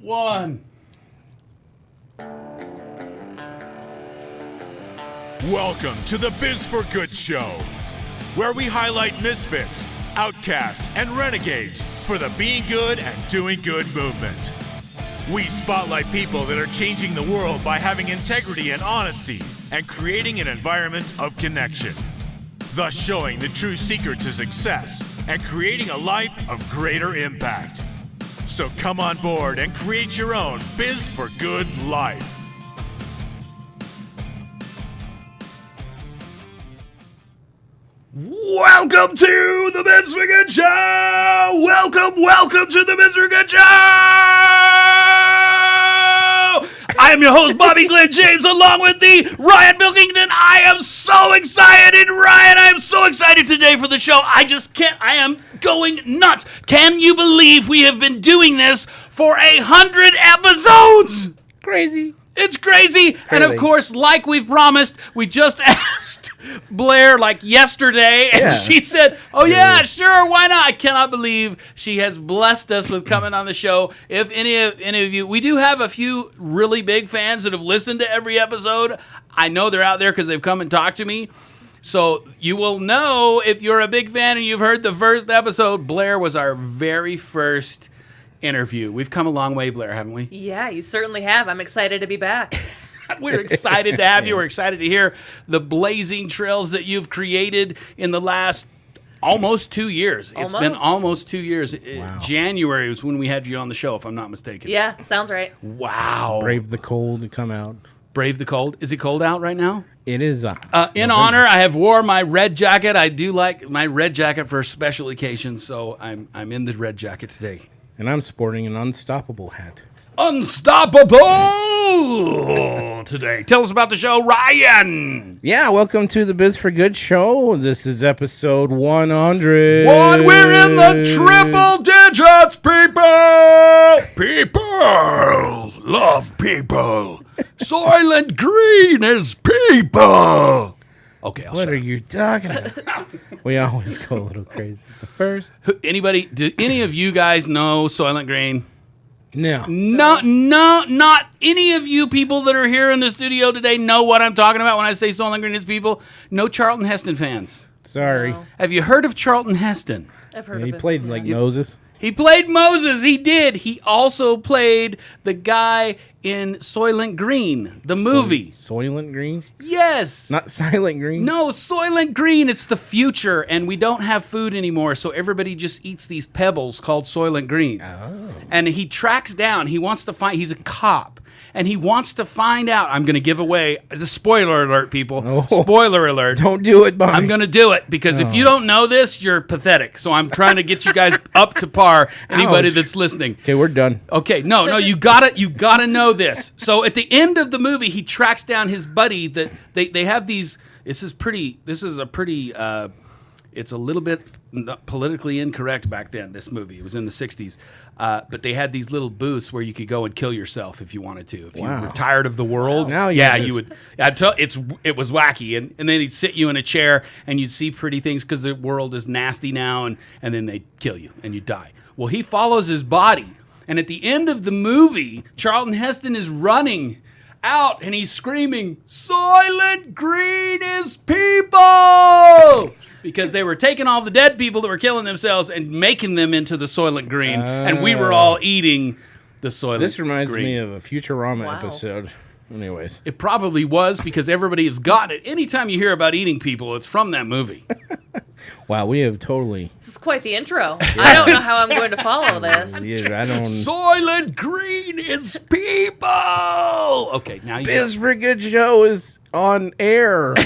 1. Welcome to the Biz for Good Show, where we highlight misfits, outcasts, and renegades for the being good and doing good movement. We spotlight people that are changing the world by having integrity and honesty and creating an environment of connection, thus showing the true secret to success and creating a life of greater impact. So come on board and create your own Biz for Good life. Welcome to the Biz for Good Show! Welcome to the Biz for Good Show! I am your host, Bobby Glenn James, along with the Ryan Pilkington. I am so excited, Ryan. I am so excited today for the show. I am going nuts. Can you believe we have been doing this for 100 episodes? Crazy. It's crazy. And of course, like we've promised, we just asked Blair like yesterday, and she said, oh yeah, sure, why not? I cannot believe she has blessed us with coming on the show. If any of you, we do have a few really big fans that have listened to every episode. I know they're out there because they've come and talked to me. So you will know if you're a big fan and you've heard the first episode. Blair was our very first interview. We've come a long way, Blair, haven't we? Yeah, you certainly have. I'm excited to be back. We're excited to have you. We're excited to hear the blazing trails that you've created in the last almost 2 years. It's been almost 2 years. Wow. January was when we had you on the show, if I'm not mistaken. Yeah, sounds right. Wow. Brave the cold and come out. Brave the cold. Is it cold out right now? It is. In honor, I have wore my red jacket. I do like my red jacket for special occasions, so I'm in the red jacket today. And I'm sporting an unstoppable hat. Unstoppable today. Tell us about the show, Ryan. Yeah, welcome to the Biz for Good show. This is episode 100. We're in the triple digits, people. People love people. Soylent Green is people. Okay, What are you talking about? We always go a little crazy. The first. do any of you guys know Soylent Green? No. No, not any of you people that are here in the studio today know what I'm talking about when I say Soylent Green is people. No Charlton Heston fans. Sorry. No. Have you heard of Charlton Heston? I've heard He of it. played like Moses. He played Moses. He did. He also played the guy in Soylent Green, the movie. Soylent Green? Yes. Not Silent Green? No, Soylent Green. It's the future, and we don't have food anymore, so everybody just eats these pebbles called Soylent Green. Oh. And he tracks down. He's a cop, and he wants to find out. I'm going to give away the spoiler alert, people. Oh. Spoiler alert. Don't do it, Bobby. I'm going to do it because if you don't know this, you're pathetic. So I'm trying to get you guys up to par. Anybody Ouch. that's listening. Okay, we're done. Okay, no, you gotta know this. So at the end of the movie, he tracks down his buddy. That they have these. It's a little bit politically incorrect back then. This movie, it was in the '60s, but they had these little booths where you could go and kill yourself if you wanted to. If you were tired of the world, Now you would. It was wacky, and then he'd sit you in a chair and you'd see pretty things because the world is nasty now, and then they'd kill you and you die. Well, he follows his body, and at the end of the movie, Charlton Heston is running out and he's screaming, "Soylent Green is people!" Because they were taking all the dead people that were killing themselves and making them into the Soylent Green, and we were all eating the Soylent Green. This reminds me of a Futurama episode. Anyways. It probably was because everybody has gotten it. Anytime you hear about eating people, it's from that movie. Wow, we have totally... This is quite the intro. I don't know how I'm going to follow this. Yeah, I don't... Soylent Green is people! Okay, now you... Biz for Good show is on air.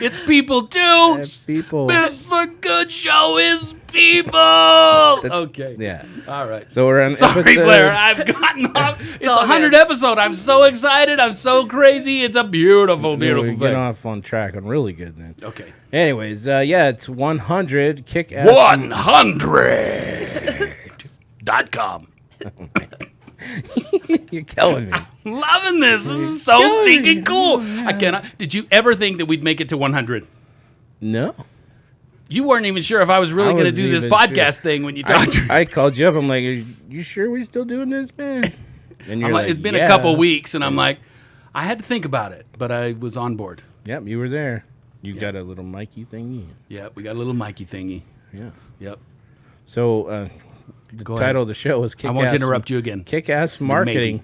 It's people too. It's people. Biz for Good show is people. Okay. Yeah. All right. So we're on Sorry, episode... Blair. I've gotten off. It's all 100 good. episode. I'm so excited. I'm so crazy. It's a beautiful, beautiful we thing. get off on track and really good then. Okay. Anyways, it's 100 Kickass. 100.com. You're killing me. Loving this. This is so stinking cool. I cannot. Did you ever think that we'd make it to 100? No. You weren't even sure if I was really going to do this podcast thing when you talked to me. I called you up. I'm like, "Are you sure we still doing this, man?" And you're it's been a couple weeks, and I'm like, I had to think about it, but I was on board. Yep, you were there. You got a little Mikey thingy. Yeah, we got a little Mikey thingy. Yeah. Yep. So the title of the show is Kickass. I won't interrupt you again. Kickass Marketing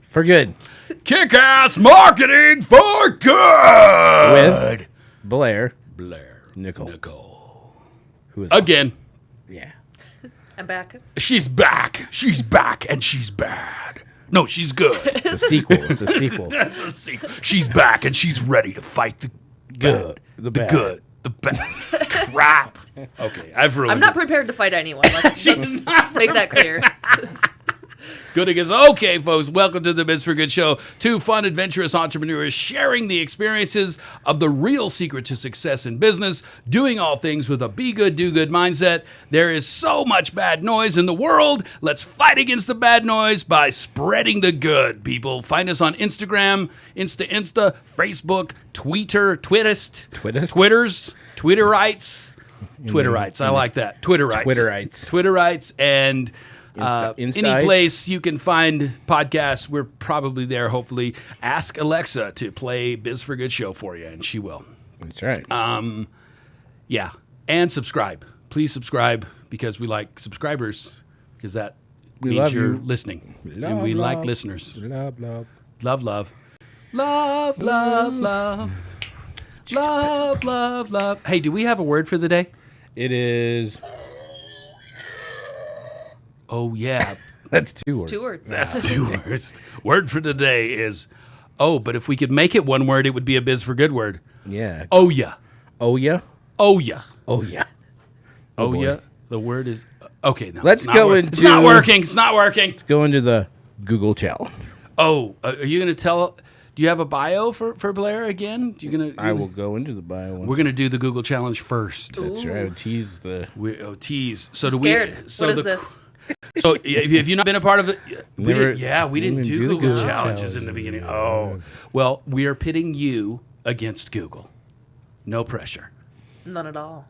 for Good. Kickass Marketing for Good. With Blair Nicole. Who is again. Yeah. I'm back. She's back. She's back, and she's bad. No, she's good. It's a sequel. It's a sequel. That's a sequel. She's back, and she's ready to fight the good. The good. The bad. Crap. Okay, I've ruined I'm not prepared to fight anyone. Let's make that clear. Goodagainst. Okay, folks, welcome to the Biz for Good show. Two fun, adventurous entrepreneurs sharing the experiences of the real secret to success in business, doing all things with a be good, do good mindset. There is so much bad noise in the world. Let's fight against the bad noise by spreading the good, people. Find us on Instagram, Insta, Facebook, Twitterites. I like that. Twitterites, and any place you can find podcasts, we're probably there, hopefully. Ask Alexa to play Biz for Good show for you, and she will. That's right. Yeah, and subscribe. Please subscribe, because we like subscribers, because that means you're listening. And we like listeners. Love. Hey, do we have a word for the day? It is... Oh, yeah. That's two words. That's 2 words. Word for today is, but if we could make it one word, it would be a Biz for Good word. Yeah. Oh, yeah. Oh, yeah? Oh, yeah. Oh, yeah. Oh, yeah. The word is, okay. No, Let's go into... It's not working. Let's go into the Google Challenge. Oh, are you going to tell... Do you have a bio for Blair again? I will go into the bio. We're going to do the Google Challenge first. That's right. Tease the... Tease. So I'm scared. What is this? So if you've not been a part of it, we Never- didn't do the Google Google challenges in the beginning. Oh, well, we are pitting you against Google. No pressure. None at all.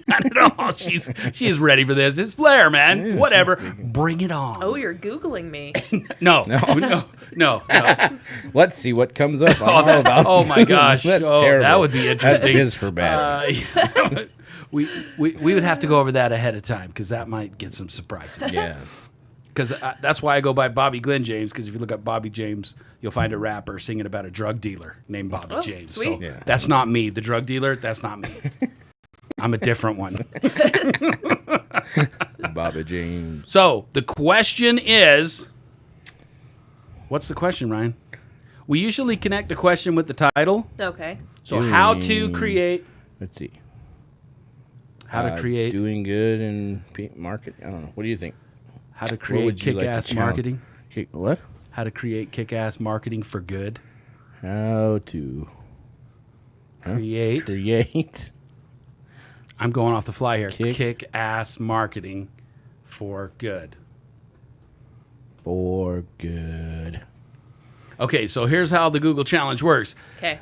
Not at all. She is ready for this. It's Blair, man. Yeah, whatever. Bring it on. Oh, you're Googling me. No. Let's see what comes up. Oh my gosh. That's terrible. terrible. That would be interesting. That is for bad. We would have to go over that ahead of time, because that might get some surprises. Yeah. Because that's why I go by Bobby Glenn James, because if you look up Bobby James, you'll find a rapper singing about a drug dealer named Bobby James. Sweet. So that's not me. The drug dealer, that's not me. I'm a different one. Bobby James. So the question is, what's the question, Ryan? We usually connect the question with the title. Okay. So how to create... Let's see. How to create... Doing good in market. I don't know. What do you think? How to create kick-ass marketing. What? How to create kick-ass marketing for good. How to create. I'm going off the fly here. Kick-ass marketing for good. For good. Okay, so here's how the Google Challenge works. Okay.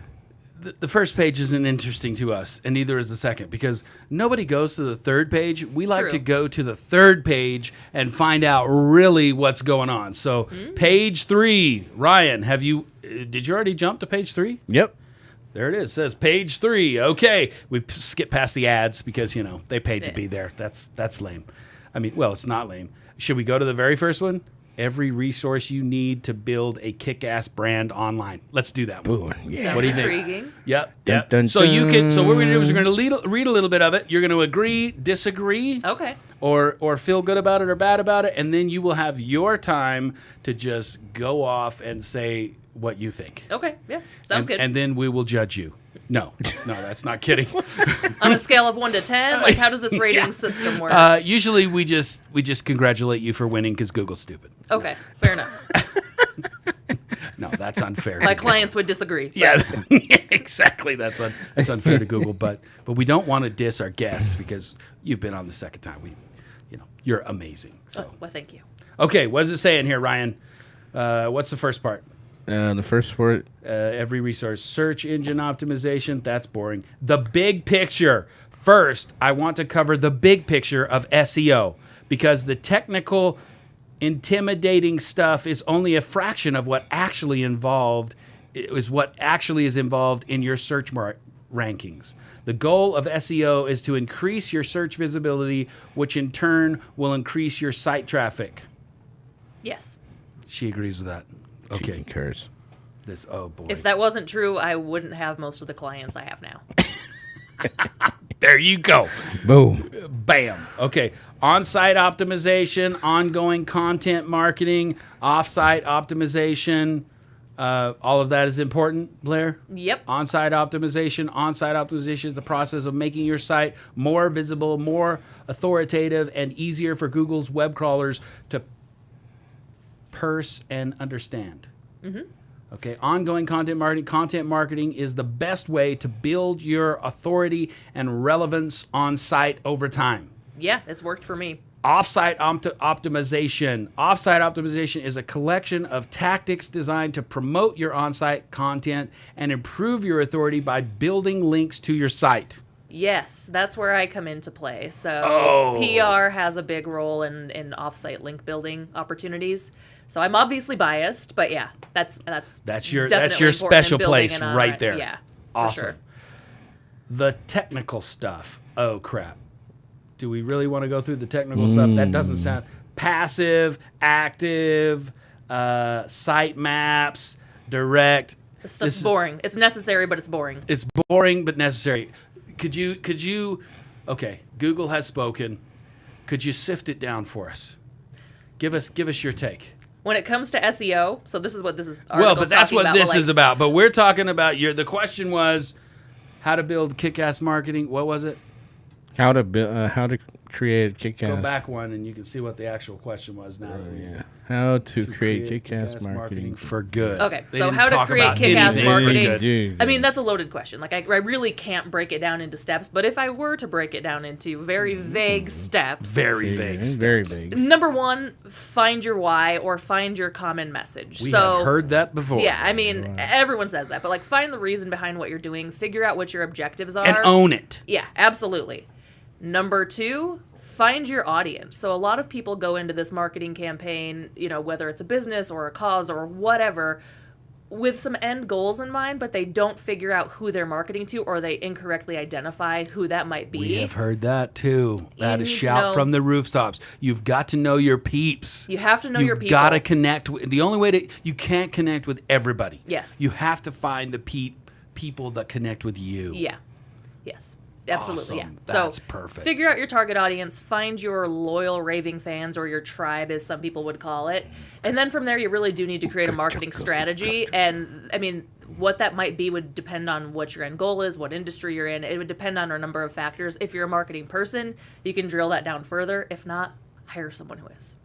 The first page isn't interesting to us, and neither is the second, because nobody goes to the third page. We like to go to the third page and find out really what's going on. So page 3, Ryan, did you already jump to page 3? Yep. There it is. It says page 3. Okay. We skip past the ads because, they paid to be there. That's lame. I mean, well, it's not lame. Should we go to the very first one? Every resource you need to build a kick-ass brand online. Let's do that one. Ooh, yeah. Sounds What do you intriguing. think? Yep. Dun, dun, So what we're going to do is we're dun. going to read a little bit of it. You're going to agree, disagree, Okay. or feel good about it or bad about it, and then you will have your time to just go off and say what you think. Okay. Yeah. Sounds good. And then we will judge you. No, that's not kidding. On a scale of 1 to 10, how does this rating system work? Usually we just congratulate you for winning because Google's stupid. Okay. Fair enough. No, that's unfair. My clients would disagree. But Yeah, exactly. That's unfair to Google, but we don't want to diss our guests because you've been on the second time. You're amazing. So well, thank you. okay, what does it say in here, Ryan? What's the first part? The first word. Every resource, search engine optimization. That's boring. The big picture. First, I want to cover the big picture of SEO because the technical, intimidating stuff is only a fraction of what actually involved is involved in your search rankings. The goal of SEO is to increase your search visibility, which in turn will increase your site traffic. Yes. She agrees with that. Okay. She concurs. Oh boy. If that wasn't true, I wouldn't have most of the clients I have now. There you go. Boom. Bam. Okay. On-site optimization, ongoing content marketing, off-site optimization. All of that is important, Blair? Yep. On-site optimization. On-site optimization is the process of making your site more visible, more authoritative, and easier for Google's web crawlers to parse and understand. Mm-hmm. Okay, ongoing content marketing. Content marketing is the best way to build your authority and relevance on site over time. Yeah, it's worked for me. Offsite optimization. Offsite optimization is a collection of tactics designed to promote your on-site content and improve your authority by building links to your site. Yes, that's where I come into play. So PR has a big role in off-site link building opportunities. So I'm obviously biased, but yeah, that's your special place right there. Yeah, awesome. For sure. The technical stuff. Oh crap. Do we really want to go through the technical stuff? That doesn't sound passive, active, site maps, direct. This stuff's boring. It's necessary, but it's boring. It's boring but necessary. Could you okay, Google has spoken. Could you sift it down for us? Give us your take. When it comes to SEO, so this is what this is. Well, but that's what this is about. But we're talking about the question was how to build kick-ass marketing. What was it? How to create kick-ass. Go back one and you can see what the actual question was now. Yeah. How to create kick-ass marketing for good. Okay, so how to create kick-ass marketing. I mean, that's a loaded question. Like, I really can't break it down into steps, but if I were to break it down into very vague steps. Very vague steps. Very vague. Number one, find your why or find your common message. We have heard that before. Yeah, I mean, everyone says that, but like find the reason behind what you're doing, figure out what your objectives are. And own it. Yeah, absolutely. Number two, find your audience. So a lot of people go into this marketing campaign, whether it's a business or a cause or whatever, with some end goals in mind, but they don't figure out who they're marketing to, or they incorrectly identify who that might be. We have heard that too. That is shout from the rooftops. You've got to know your peeps. You have to know your people. You've got to connect. The only way you can't connect with everybody. Yes. You have to find the people that connect with you. Yeah. Yes. Absolutely, awesome. Yeah. That's so perfect. Figure out your target audience, find your loyal raving fans, or your tribe, as some people would call it, and then from there, you really do need to create a marketing strategy. And I mean, what that might be would depend on what your end goal is, what industry you're in. It would depend on a number of factors. If you're a marketing person, you can drill that down further. If not, hire someone who is.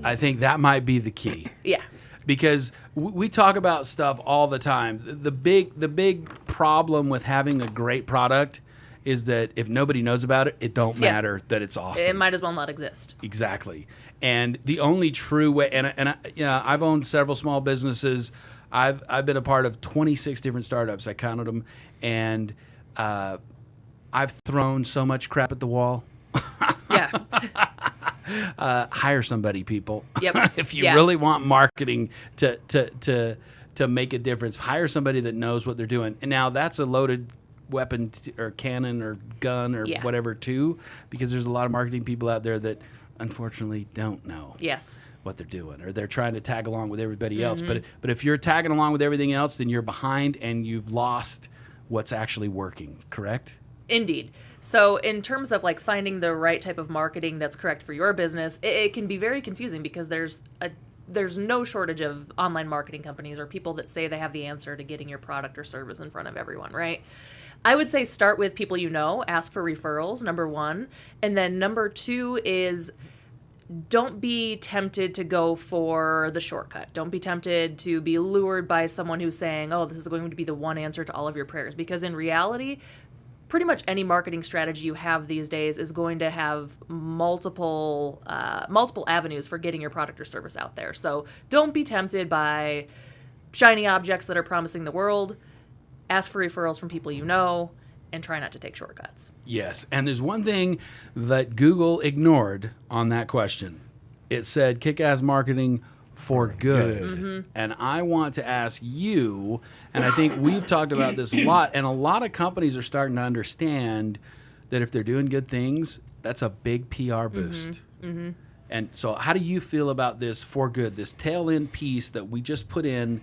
I think that might be the key. Yeah. Because we talk about stuff all the time. The big problem with having a great product is that if nobody knows about it, it don't matter that it's awesome. It might as well not exist. Exactly. And the only true way, I've owned several small businesses. I've been a part of 26 different startups. I counted them, and I've thrown so much crap at the wall. Yeah. Hire somebody, people. Yep. If you really want marketing to make a difference, hire somebody that knows what they're doing. And now that's a loaded weapon or cannon or gun or whatever too, because there's a lot of marketing people out there that unfortunately don't know what they're doing, or they're trying to tag along with everybody else. But if you're tagging along with everything else, then you're behind and you've lost what's actually working. Correct? Indeed. So in terms of like finding the right type of marketing that's correct for your business, it can be very confusing because there's no shortage of online marketing companies or people that say they have the answer to getting your product or service in front of everyone, right? I would say start with people you know, ask for referrals, number one. And then number two is don't be tempted to go for the shortcut. Don't be tempted to be lured by someone who's saying, oh, this is going to be the one answer to all of your prayers. Because in reality, pretty much any marketing strategy you have these days is going to have multiple avenues for getting your product or service out there. So don't be tempted by shiny objects that are promising the world. Ask for referrals from people you know, and try not to take shortcuts. Yes, and there's one thing that Google ignored on that question. It said Kickass marketing for good. Mm-hmm. And I want to ask you, and I think we've talked about this a lot, and a lot of companies are starting to understand that if they're doing good things, that's a big PR boost. Mm-hmm. Mm-hmm. And so how do you feel about this for good, this tail end piece that we just put in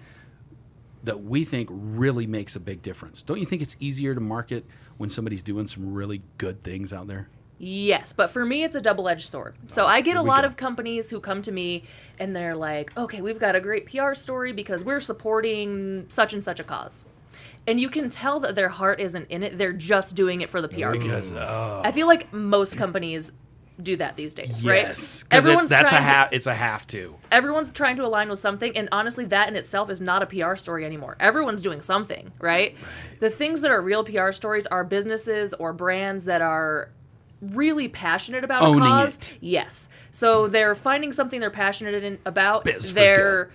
that we think really makes a big difference? Don't you think it's easier to market when somebody's doing some really good things out there? Yes, but for me, it's a double-edged sword. So I get a lot of companies who come to me and they're like, okay, we've got a great PR story because we're supporting such and such a cause. And you can tell that their heart isn't in it. They're just doing it for the PR. Because, I feel like most companies do that these days, right? Yes, because it's a have to. Everyone's trying to align with something, and honestly, that in itself is not a PR story anymore. Everyone's doing something, right? The things that are real PR stories are businesses or brands that are really passionate about owning a cause. It. Yes. So they're finding something they're passionate about. Biz they're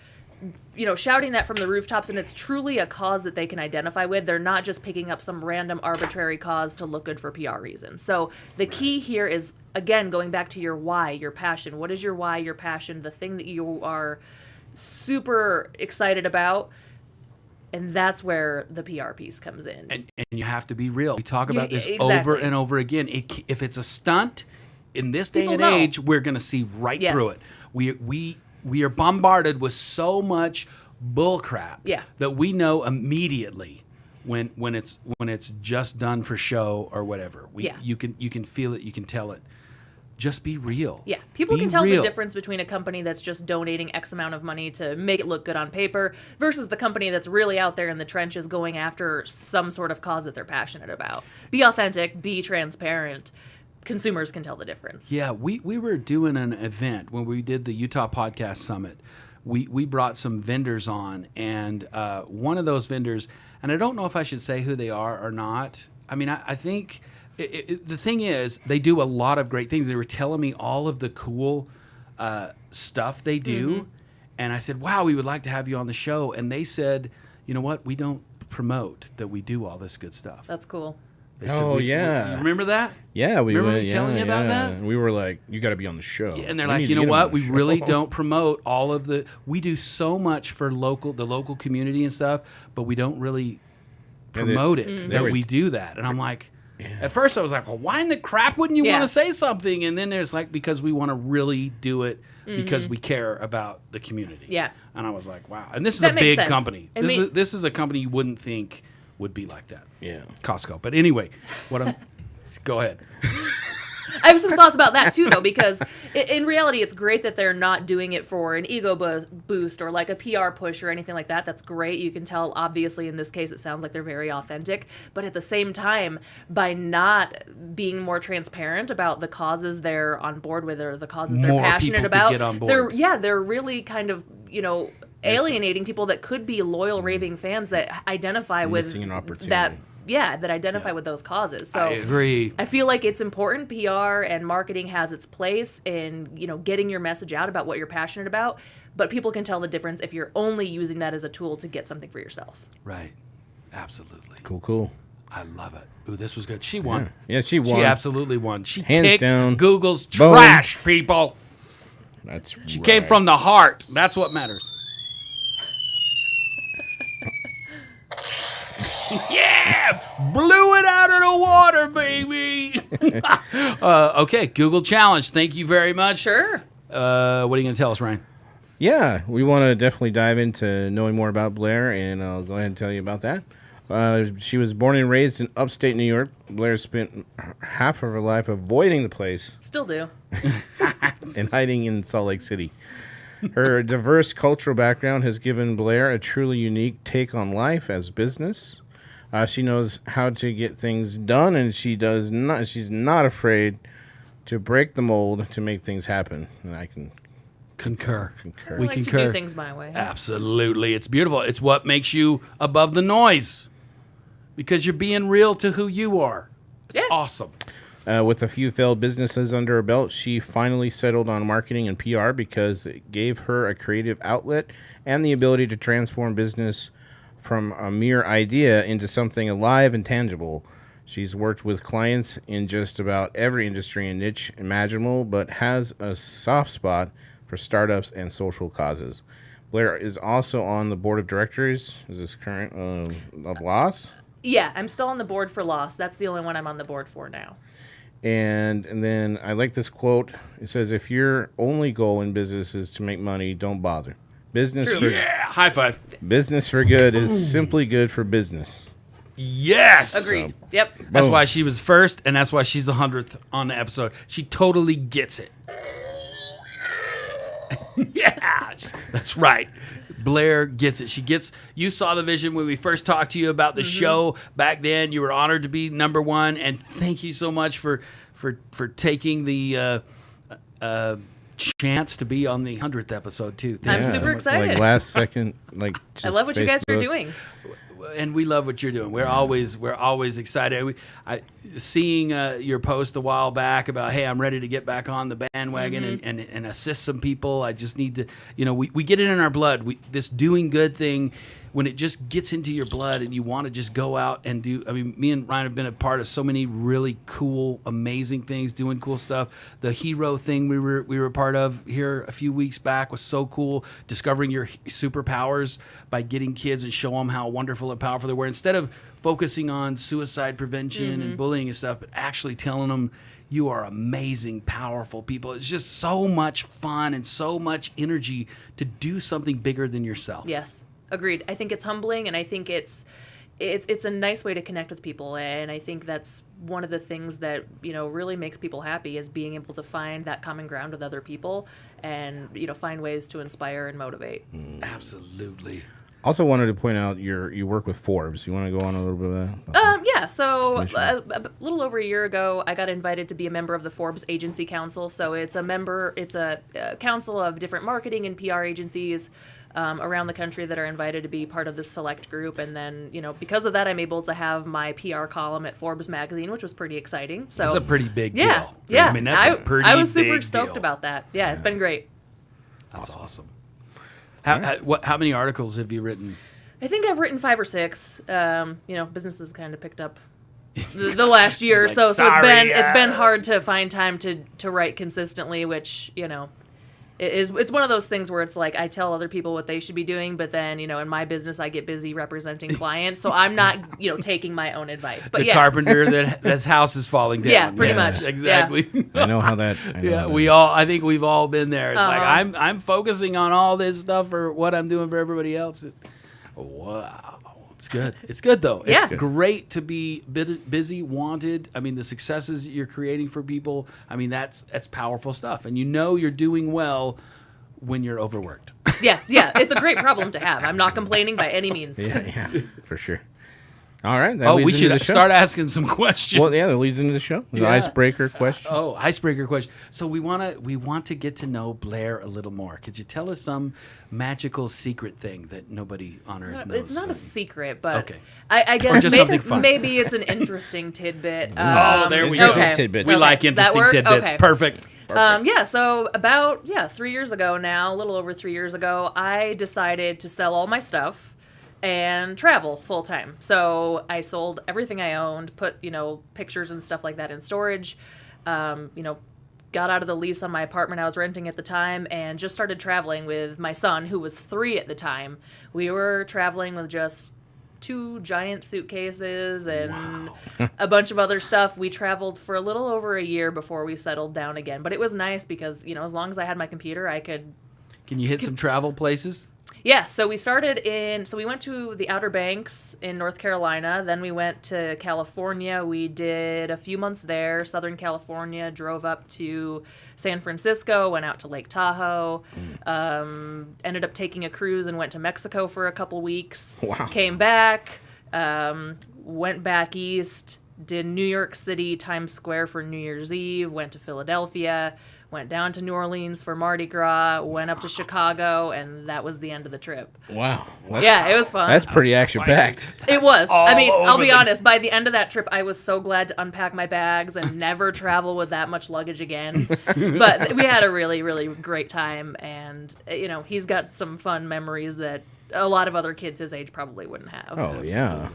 shouting that from the rooftops, and it's truly a cause that they can identify with. They're not just picking up some random arbitrary cause to look good for PR reasons. So the key here is, again, going back to your why, your passion. What is your why, your passion, the thing that you are super excited about? And that's where the PR piece comes in. And you have to be real. We talk about this over and over again. If it's a stunt, in this day and age, we're going to see right through it. We are bombarded with so much bull crap that we know immediately when it's just done for show or whatever. You can feel it, you can tell it. Just be real. Yeah, people can tell the difference between a company that's just donating X amount of money to make it look good on paper versus the company that's really out there in the trenches going after some sort of cause that they're passionate about. Be authentic, be transparent. Consumers can tell the difference. Yeah, we were doing an event when we did the Utah Podcast Summit. We brought some vendors on, and one of those vendors, and I don't know if I should say who they are or not. I mean, I think the thing is, they do a lot of great things. They were telling me all of the cool stuff they do, and I said, wow, we would like to have you on the show. And they said, you know what, we don't promote that we do all this good stuff. That's cool. You remember that? Yeah, we remember me telling you about that? We were like, you got to be on the show. Yeah, and they're like, you know what? We really don't promote all of the. We do so much for the local community and stuff, but we don't really promote it that we do that. And I'm like, at first I was like, well, why in the crap wouldn't you want to say something? And then there's like, because we want to really do it because we care about the community. Yeah. And I was like, wow. And this is a big company. This is a company you wouldn't think would be like that. Yeah. Costco. But anyway, go ahead. I have some thoughts about that too, though, because in reality, it's great that they're not doing it for an ego boost or like a PR push or anything like that. That's great. You can tell, obviously, in this case, it sounds like they're very authentic. But at the same time, by not being more transparent about the causes they're on board with or the causes they're passionate about, get on board. They're really kind of, alienating people that could be loyal, raving fans that identify with that. Yeah, that identify with those causes. So I agree. I feel like it's important. PR and marketing has its place in, getting your message out about what you're passionate about. But people can tell the difference if you're only using that as a tool to get something for yourself. Right. Absolutely. Cool. I love it. Ooh, this was good. She won. Yeah, she won. She absolutely won. She Hands kicked down. Google's Boom. trash, people. That's She came from the heart. That's what matters. Yeah! Blew it out of the water, baby! Okay, Google Challenge. Thank you very much. Sure. What are you going to tell us, Ryan? Yeah, we want to definitely dive into knowing more about Blair, and I'll go ahead and tell you about that. She was born and raised in upstate New York. Blair spent half of her life avoiding the place. Still do. And hiding in Salt Lake City. Her diverse cultural background has given Blair a truly unique take on life as business. She knows how to get things done, and she's not afraid to break the mold to make things happen. And I can concur. I like to do things my way. Absolutely. It's beautiful. It's what makes you above the noise because you're being real to who you are. It's awesome. With a few failed businesses under her belt, she finally settled on marketing and PR because it gave her a creative outlet and the ability to transform business from a mere idea into something alive and tangible. She's worked with clients in just about every industry and niche imaginable, but has a soft spot for startups and social causes. Blair is also on the board of directors. Is this current of Loss? Yeah, I'm still on the board for Loss. That's the only one I'm on the board for now. And then I like this quote. It says, "If your only goal in business is to make money, don't bother. Business True. for High five. business for good is simply good for business." Yes. Agreed. Yep. That's Boom. why she was first, and that's why she's the 100th on the episode. She totally gets it. Yeah, that's right. Blair gets it. She gets. You saw the vision when we first talked to you about the show back then. You were honored to be number one, and thank you so much for taking the chance to be on the 100th episode too. Thank I'm you so super much. excited. Like last second, like I love what you guys are Facebook. doing. And we love what you're doing. We're always excited. Seeing your post a while back about, hey, I'm ready to get back on the bandwagon and assist some people. I just need to, we get it in our blood. This doing good thing, when it just gets into your blood and you want to just go out and do. I mean, me and Ryan have been a part of so many really cool, amazing things, doing cool stuff. The hero thing we were a part of here a few weeks back was so cool. Discovering your superpowers by getting kids and show them how wonderful and powerful they were. Instead of focusing on suicide prevention and bullying and stuff, but actually telling them you are amazing, powerful people. It's just so much fun and so much energy to do something bigger than yourself. Yes. Agreed. I think it's humbling, and I think it's a nice way to connect with people, and I think that's one of the things that really makes people happy is being able to find that common ground with other people, and find ways to inspire and motivate. Absolutely. Also wanted to point out you work with Forbes. You want to go on a little bit of that? Yeah, so a little over a year ago, I got invited to be a member of the Forbes Agency Council. So it's a council of different marketing and PR agencies around the country that are invited to be part of this select group. And then, because of that, I'm able to have my PR column at Forbes Magazine, which was pretty exciting. So That's a pretty big yeah, deal. yeah. I mean, that's a pretty I was super big stoked deal. about that. Yeah, it's been great. That's awesome. How many articles have you written? I think I've written 5 or 6. Business has kind of picked up the last year or She's so. like, So "Sorry, it's been hard to find time to write consistently, which it's one of those things where it's like I tell other people what they should be doing, but then in my business I get busy representing clients, so I'm not taking my own advice. But The carpenter that's house is falling down. Yeah, pretty much. Exactly. I know how that. I think we've all been there. It's like I'm focusing on all this stuff for what I'm doing for everybody else. Wow. It's good. It's good, though. Yeah. It's great to be busy, wanted. I mean, the successes you're creating for people, I mean, that's powerful stuff. And you're doing well when you're overworked. Yeah, it's a great problem to have. I'm not complaining by any means. Yeah, for sure. All right. We should start asking some questions. Well, yeah, that leads into the show. The icebreaker question. Icebreaker question. So we want to get to know Blair a little more. Could you tell us some magical secret thing that nobody on Earth knows? It's not a secret, but Okay. I guess just something fun. maybe it's an interesting tidbit. There we Interesting go. tidbit. We Okay. like That interesting work? tidbits. Okay. Perfect. So about 3 years ago now, a little over 3 years ago, I decided to sell all my stuff and travel full time. So I sold everything I owned, put pictures and stuff like that in storage, got out of the lease on my apartment I was renting at the time, and just started traveling with my son, who was 3 at the time. We were traveling with just 2 giant suitcases and a bunch of other stuff. We traveled for a little over a year before we settled down again. But it was nice because, as long as I had my computer, I could... Can you hit some travel places? Yeah, so we we went to the Outer Banks in North Carolina. Then we went to California. We did a few months there, Southern California, drove up to San Francisco, went out to Lake Tahoe, ended up taking a cruise and went to Mexico for a couple weeks. Wow. Came back, went back east, did New York City, Times Square for New Year's Eve, went to Philadelphia, went down to New Orleans for Mardi Gras, went up to Chicago, and that was the end of the trip. Wow. It was fun. That's pretty action-packed. It was. I mean, I'll be over the- honest, by the end of that trip, I was so glad to unpack my bags and never travel with that much luggage again. But we had a really, really great time, and, he's got some fun memories that a lot of other kids his age probably wouldn't have. Oh, yeah.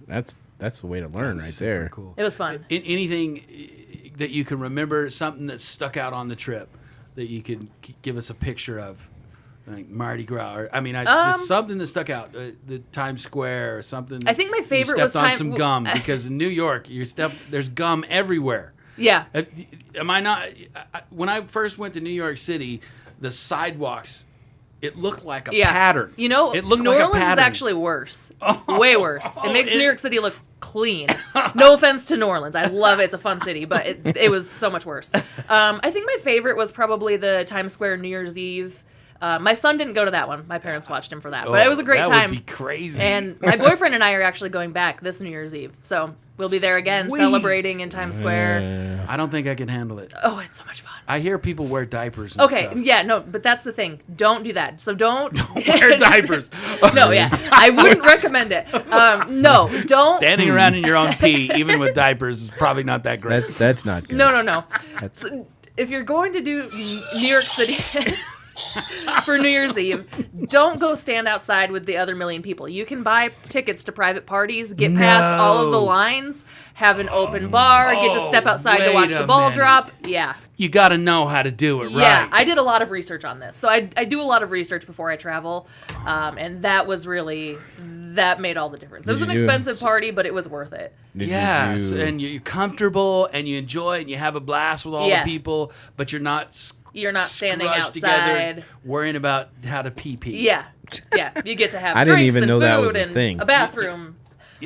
That's That's the way to learn right super there. Cool. It was fun. Anything that you can remember, something that stuck out on the trip that you could give us a picture of, like Mardi Gras, or just something that stuck out, the Times Square or something. I think my favorite you was stepped on some gum because in New York, there's gum everywhere. Yeah. Am I not? When I first went to New York City, the sidewalks, it looked like a pattern. You know, it looked New like a Orleans is pattern. actually worse. Way worse. It makes New York City look clean. No offense to New Orleans. I love it. It's a fun city, but it was so much worse. I think my favorite was probably the Times Square New Year's Eve. My son didn't go to that one. My parents watched him for that. But it was a great time. That would be crazy. And my boyfriend and I are actually going back this New Year's Eve. So we'll be there again, celebrating in Times Square. I don't think I can handle it. Oh, it's so much fun. I hear people wear diapers and stuff. Yeah, no, but that's the thing. Don't do that. So don't wear diapers. No, yeah. I wouldn't recommend it. No, don't. Standing around in your own pee, even with diapers, is probably not that great. That's not good. No. So if you're going to do New York City for New Year's Eve, don't go stand outside with the other million people. You can buy tickets to private parties, get past all of the lines, have an open bar, get to step outside to watch the ball drop. Yeah. You got to know how to do it right. Yeah, I did a lot of research on this. So I do a lot of research before I travel, and that made all the difference. It was an expensive party, but it was worth it. And you're comfortable, and you enjoy, and you have a blast with all the people, but you're not standing outside together worrying about how to pee. Yeah, you get to have I drinks didn't even and know food that was a and thing. a bathroom.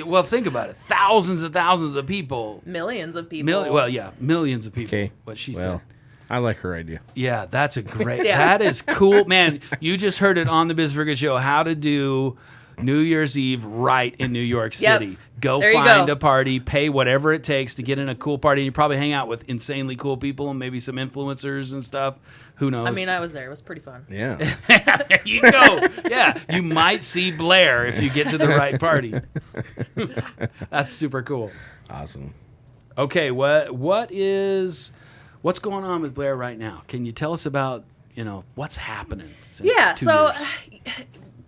Well, think about it. Thousands and thousands of people. Millions of people. Millions of people. Okay. What she said. I like her idea. Yeah, that's a great. That is cool, man. You just heard it on the Biz for Good show. How to do New Year's Eve right in New York City. Yep. Go find a party, pay whatever it takes to get in a cool party. And you probably hang out with insanely cool people and maybe some influencers and stuff. Who knows? I mean, I was there. It was pretty fun. Yeah. There you go. Yeah, you might see Blair if you get to the right party. That's super cool. Awesome. Okay, what's going on with Blair right now? Can you tell us about, what's happening since 2 years?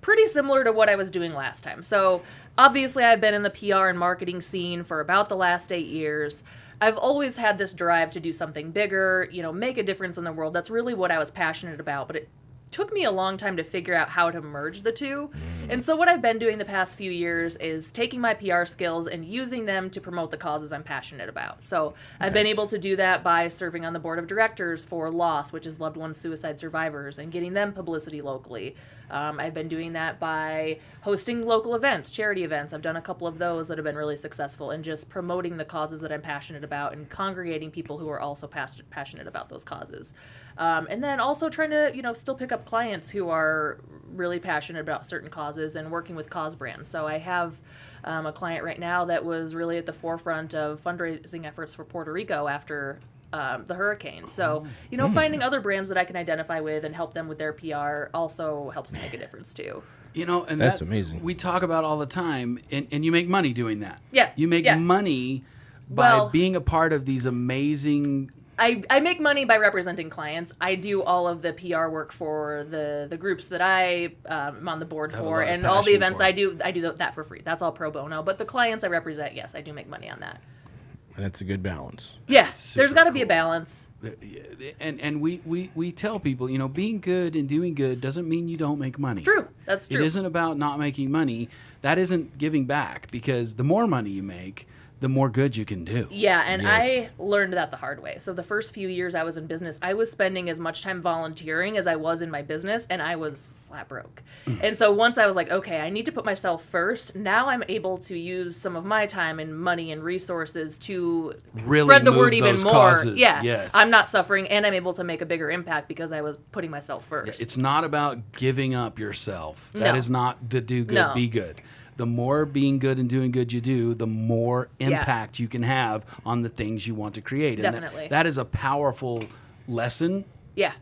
Pretty similar to what I was doing last time. So obviously I've been in the PR and marketing scene for about the last 8 years. I've always had this drive to do something bigger, make a difference in the world. That's really what I was passionate about, but it took me a long time to figure out how to merge the two. And so what I've been doing the past few years is taking my PR skills and using them to promote the causes I'm passionate about. So I've been able to do that by serving on the board of directors for LOSS, which is Loved Ones Suicide Survivors, and getting them publicity locally. I've been doing that by hosting local events, charity events. I've done a couple of those that have been really successful, and just promoting the causes that I'm passionate about and congregating people who are also passionate about those causes. And then also trying to, still pick up clients who are really passionate about certain causes and working with cause brands. So I have a client right now that was really at the forefront of fundraising efforts for Puerto Rico after the hurricane. So, finding other brands that I can identify with and help them with their PR also helps make a difference too. And that's amazing. We talk about all the time, and you make money doing that. Yeah. You make money by being a part of these amazing... I make money by representing clients. I do all of the PR work for the groups that I'm on the board for, and all the events I do that for free. That's all pro bono. But the clients I represent, yes, I do make money on that. And it's a good balance. Yes, there's got to be a balance. And we tell people, being good and doing good doesn't mean you don't make money. True, that's true. It isn't about not making money. That isn't giving back, because the more money you make, the more good you can do. Yeah, and I learned that the hard way. So the first few years I was in business, I was spending as much time volunteering as I was in my business, and I was flat broke. And so once I was like, okay, I need to put myself first, now I'm able to use some of my time and money and resources to really spread the word even more. Causes. Yeah, yes. I'm not suffering, and I'm able to make a bigger impact because I was putting myself first. It's not about giving up yourself. That is not the do good, be good. The more being good and doing good you do, the more impact you can have on the things you want to create. Definitely. And that is a powerful lesson. Yeah.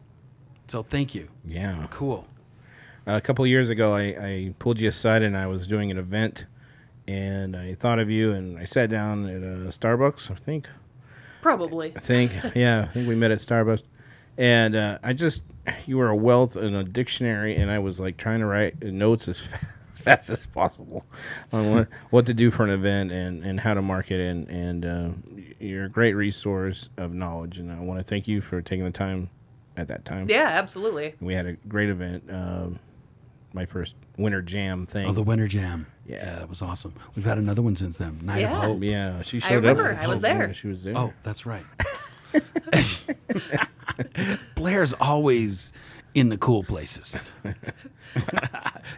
So thank you. Yeah. Cool. A couple of years ago, I pulled you aside and I was doing an event, and I thought of you, and I sat down at a Starbucks, I think. Probably. I think we met at Starbucks. And you were a wealth and a dictionary, and I was like trying to write notes as fast as possible on what to do for an event and how to market it. And you're a great resource of knowledge. And I want to thank you for taking the time at that time. Yeah, absolutely. We had a great event. My first winter jam thing. Oh, the winter jam. Yeah, that was awesome. We've had another one since then. Night of Hope. Yeah, she showed remember. up. I was there. She was there. Oh, that's right. Blair's always in the cool places.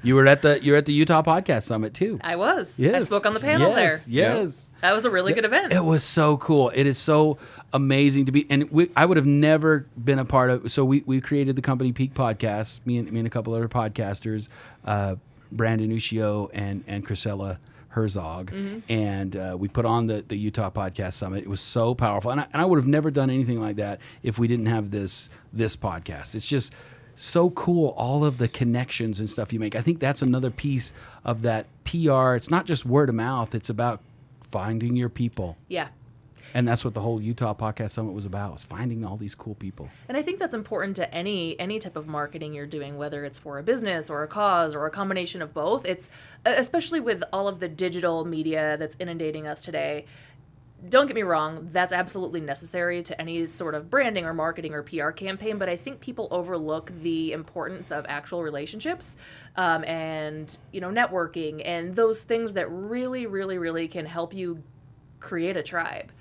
You were at the Utah Podcast Summit too. I was. Yes. I spoke on the panel there. Yes. That was a really good event. It was so cool. It is so amazing to be, and I would have never been a part of. So we created the company Peak Podcast. Me and a couple other podcasters, Brandon Ushio and Chrisella Herzog, and we put on the Utah Podcast Summit. It was so powerful, and I would have never done anything like that if we didn't have this podcast. It's just so cool, all of the connections and stuff you make. I think that's another piece of that PR. It's not just word of mouth. It's about finding your people. Yeah. And that's what the whole Utah Podcast Summit was about, was finding all these cool people. And I think that's important to any type of marketing you're doing, whether it's for a business or a cause or a combination of both. It's especially with all of the digital media that's inundating us today. Don't get me wrong, that's absolutely necessary to any sort of branding or marketing or PR campaign, but I think people overlook the importance of actual relationships and, networking and those things that really, really, really can help you create a tribe.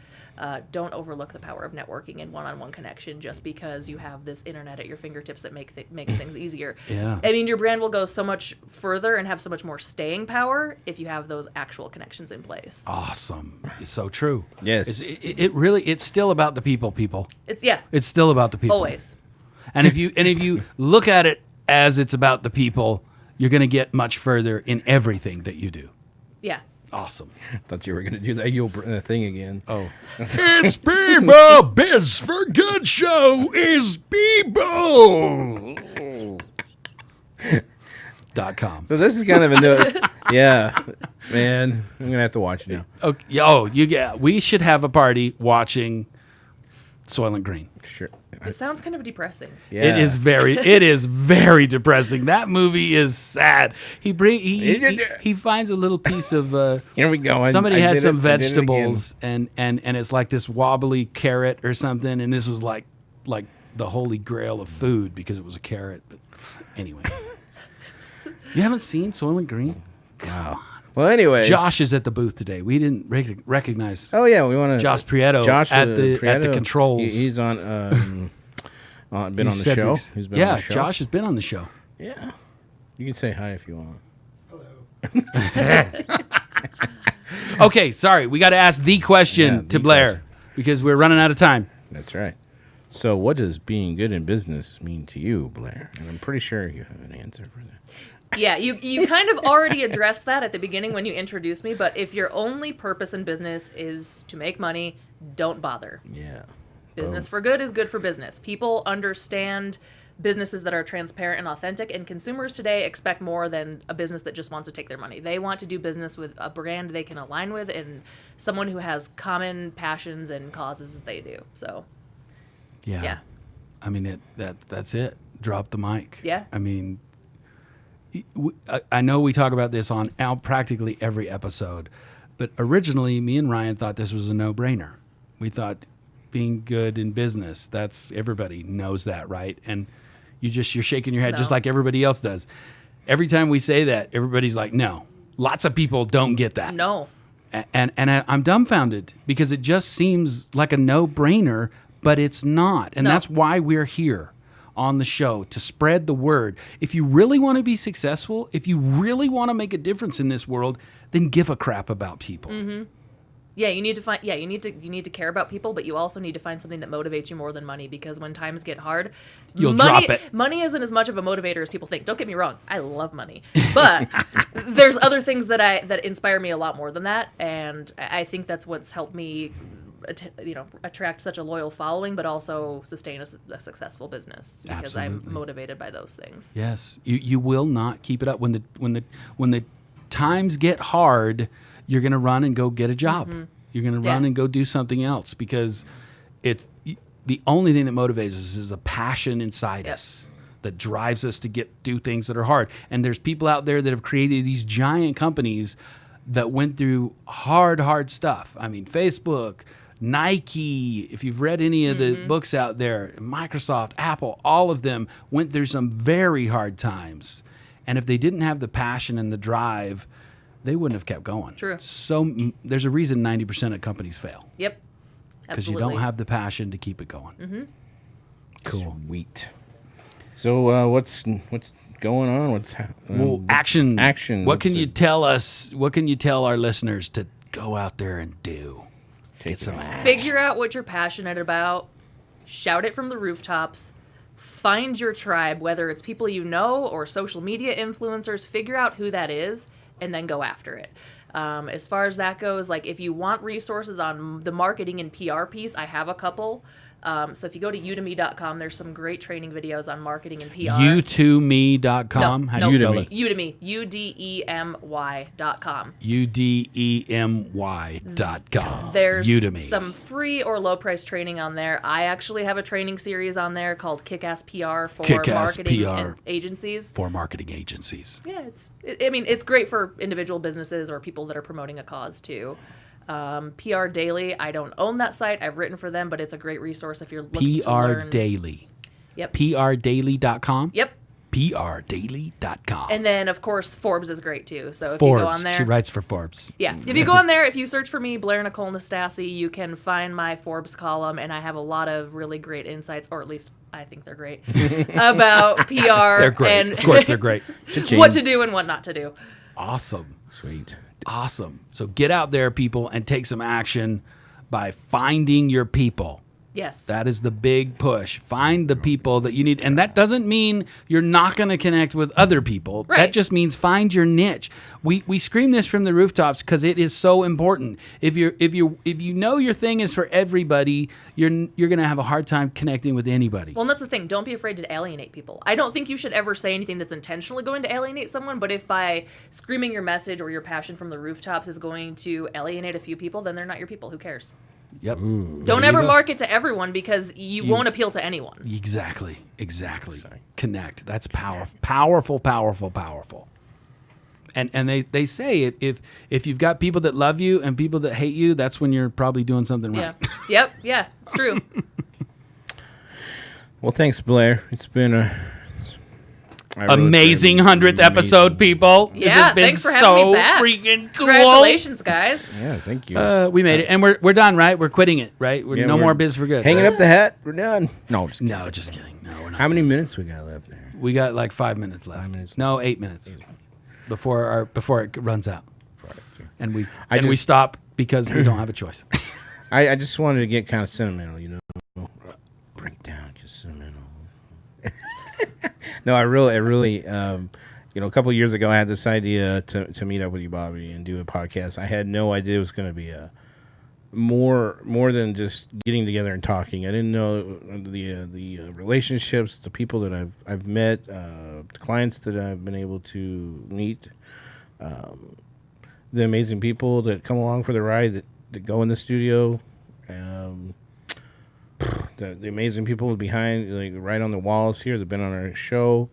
Don't overlook the power of networking and one-on-one connection just because you have this internet at your fingertips that makes things easier. Yeah. I mean, your brand will go so much further and have so much more staying power if you have those actual connections in place. Awesome. It's so true. Yes. It's still about the people. It's still about the people. Always. And if you look at it as it's about the people, you're going to get much further in everything that you do. Yeah. Awesome. Thought you were going to do that thing again. Oh. It's people. Biz for Good show is people. .com. So this is kind of a yeah, man. I'm going to have to watch it now. Okay. Oh, we should have a party watching Soylent Green. Sure. It sounds kind of depressing. Yeah. It is very depressing. That movie is sad. He finds a little piece of Here we go. Somebody had some vegetables and it's like this wobbly carrot or something, and this was like the holy grail of food because it was a carrot. But anyway. You haven't seen Soylent Green? Wow. Well, anyways, Josh is at the booth today. We didn't recognize. Oh yeah, we want to. Josh Prieto at the controls. He's on. Been on the show. He's been on the show. Josh has been on the show. Yeah. You can say hi if you want. Hello. Okay, sorry. We got to ask the question to Blair because we're running out of time. That's right. So, what does being good in business mean to you, Blair? And I'm pretty sure you have an answer for that. Yeah, you kind of already addressed that at the beginning when you introduced me, but if your only purpose in business is to make money, don't bother. Yeah. Business for good is good for business. People understand businesses that are transparent and authentic, and consumers today expect more than a business that just wants to take their money. They want to do business with a brand they can align with and someone who has common passions and causes as they do. So, yeah. I mean, that's it. Drop the mic. Yeah. I mean, I know we talk about this on practically every episode, but originally me and Ryan thought this was a no-brainer. We thought being good in business, that's everybody knows that, right? And you're shaking your head just like everybody else does. Every time we say that, everybody's like, no. Lots of people don't get that. No. And I'm dumbfounded because it just seems like a no-brainer, but it's not. And that's why we're here on the show, to spread the word. If you really want to be successful, if you really want to make a difference in this world, then give a crap about people. Mm-hmm. Yeah, you need to care about people, but you also need to find something that motivates you more than money, because when times get hard, you'll drop it. Money isn't as much of a motivator as people think. Don't get me wrong, I love money, but there's other things that inspire me a lot more than that, and I think that's what's helped me attract such a loyal following, but also sustain a successful business, because I'm motivated by those things. Yes, you will not keep it up when the times get hard. You're going to run and go get a job. Mm-hmm. You're going to run and go do something else, because it's the only thing that motivates us is a passion inside us that drives us to do things that are hard. And there's people out there that have created these giant companies that went through hard stuff. I mean, Facebook, Nike, if you've read any of the books out there, Microsoft, Apple, all of them went through some very hard times. And if they didn't have the passion and the drive, they wouldn't have kept going. True. So there's a reason 90% of companies fail. Yep. Because you don't have the passion to keep it going. Mm-hmm. Cool. Sweet. So what's going on? What's action? Action. What can you tell us? What can you tell our listeners to go out there and do? Get some action. Figure out what you're passionate about. Shout it from the rooftops. Find your tribe, whether it's people you know or social media influencers. Figure out who that is, and then go after it. As far as that goes, like if you want resources on the marketing and PR piece, I have a couple. So if you go to udemy.com, there's some great training videos on marketing and PR. U2me.com? No, How do you spell it? Udemy. UDEMY.com. UDEMY.com. There's Udemy. some free or low price training on there. I actually have a training series on there called Kickass PR for marketing and agencies. For marketing agencies. Yeah, it's great for individual businesses or people that are promoting a cause too. PR Daily, I don't own that site. I've written for them, but it's a great resource if you're looking to learn. PR Daily. Yep. PRDaily.com? Yep. PRDaily.com. And then, of course, Forbes is great too. So if Forbes. you go on there. She writes for Forbes. Yeah. If you go on there, if you search for me, Blair Nicole Nastasi, you can find my Forbes column, and I have a lot of really great insights, or at least I think they're great, about PR. They're great. And of course, they're great. what to do and what not to do. Awesome. Sweet. Awesome. So get out there, people, and take some action by finding your people. Yes. That is the big push. Find the people that you need. And that doesn't mean you're not going to connect with other people. Right. That just means find your niche. We scream this from the rooftops because it is so important. If you know your thing is for everybody, you're going to have a hard time connecting with anybody. Well, and that's the thing. Don't be afraid to alienate people. I don't think you should ever say anything that's intentionally going to alienate someone, but if by screaming your message or your passion from the rooftops is going to alienate a few people, then they're not your people. Who cares? Yep. Don't ever market to everyone because you won't appeal to anyone. Exactly. Connect. That's powerful. And they say if you've got people that love you and people that hate you, that's when you're probably doing something right. Yeah. Yeah, it's true. Well, thanks, Blair. It's been amazing 100th episode, people. Yeah, this has been thanks for having me back. Freaking cool. Congratulations, guys. Yeah, thank you. We made it, and we're done, right? We're quitting it, right? We're more Biz for Good. Hanging up the hat. We're done. No, just kidding. No, just kidding. No, we're not. How many minutes we got left there? We got like 5 minutes left. 5 minutes. No, 8 minutes before it runs out, and we stop because we don't have a choice. I just wanted to get kind of sentimental, you know. Bring it down, get sentimental. No, I really, a couple of years ago, I had this idea to meet up with you, Bobby, and do a podcast. I had no idea it was going to be more than just getting together and talking. I didn't know the relationships, the people that I've met, the clients that I've been able to meet, the amazing people that come along for the ride that go in the studio. The amazing people behind, like right on the walls here, that've been on our show.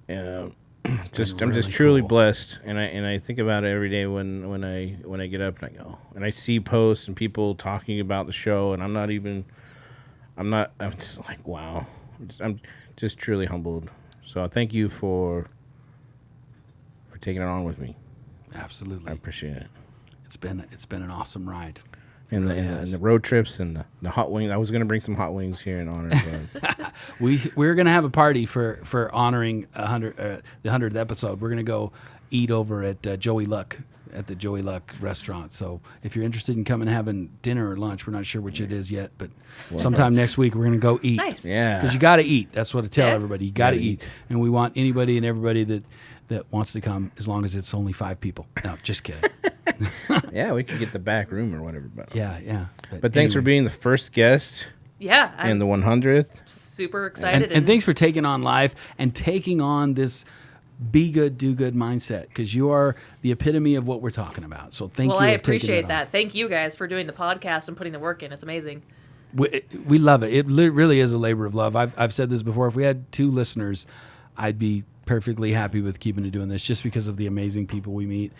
I'm just truly blessed, and I think about it every day when I get up and I go and I see posts and people talking about the show, and I'm just like, wow, I'm just truly humbled. So thank you for taking it on with me. Absolutely, I appreciate it. It's been an awesome ride. And the road trips and the hot wings. I was going to bring some hot wings here in honor. But we're going to have a party for honoring the 100th episode. We're going to go eat over at Joey Luck at the Joey Luck restaurant. So if you're interested in coming and having dinner or lunch, we're not sure which it is yet, but sometime next week we're going to go eat. Nice. Yeah. Because you got to eat. That's what I tell everybody. You got to eat. And we want anybody and everybody that wants to come, as long as it's only 5 people. No, just kidding. Yeah, we could get the back room or whatever. But yeah. But thanks for being the first guest. Yeah. And the 100th. Super excited. And thanks for taking on life and taking on this be good, do good mindset, because you are the epitome of what we're talking about. So thank you. Well, I appreciate that. Thank you guys for doing the podcast and putting the work in. It's amazing. We love it. It really is a labor of love. I've said this before. If we had 2 listeners, I'd be perfectly happy with keeping doing this, just because of the amazing people we meet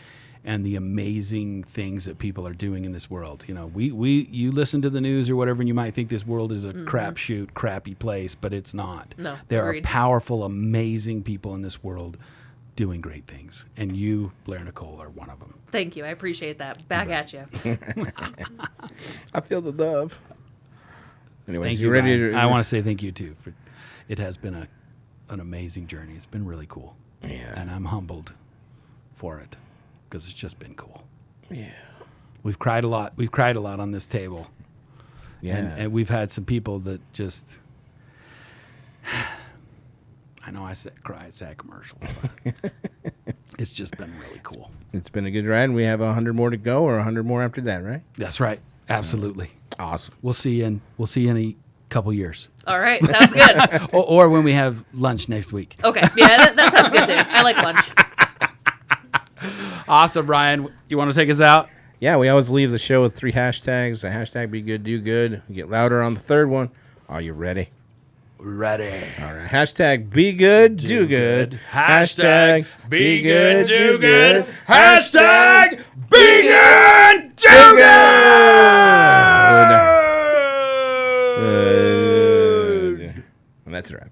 and the amazing things that people are doing in this world. You know, you listen to the news or whatever, and you might think this world is a crapshoot, crappy place, but it's not. No, there agreed. are powerful, amazing people in this world doing great things, and you, Blair Nicole, are one of them. Thank you. I appreciate that. Back at you. I feel the love. Anyways, Thank you, Ryan. I want to say thank you too. It has been an amazing journey. It's been really cool. Yeah. And I'm humbled for it because it's just been cool. Yeah. We've cried a lot. We've cried a lot on this table. Yeah. And we've had some people that just. I know I said cry at sad commercial. But it's just been really cool. It's been a good ride, and we have 100 more to go, or 100 more after that, right? That's right. Absolutely. Awesome. We'll see you in a couple years. All right. Sounds good. or when we have lunch next week. Okay. Yeah, that sounds good too. I like lunch. Awesome, Ryan. You want to take us out? Yeah, we always leave the show with 3 hashtags. The hashtag be good, do good. We get louder on the third one. Are you ready? Ready. All right. Hashtag be good, do good. Hashtag be good, do good. Hashtag be good, do good. And that's a wrap.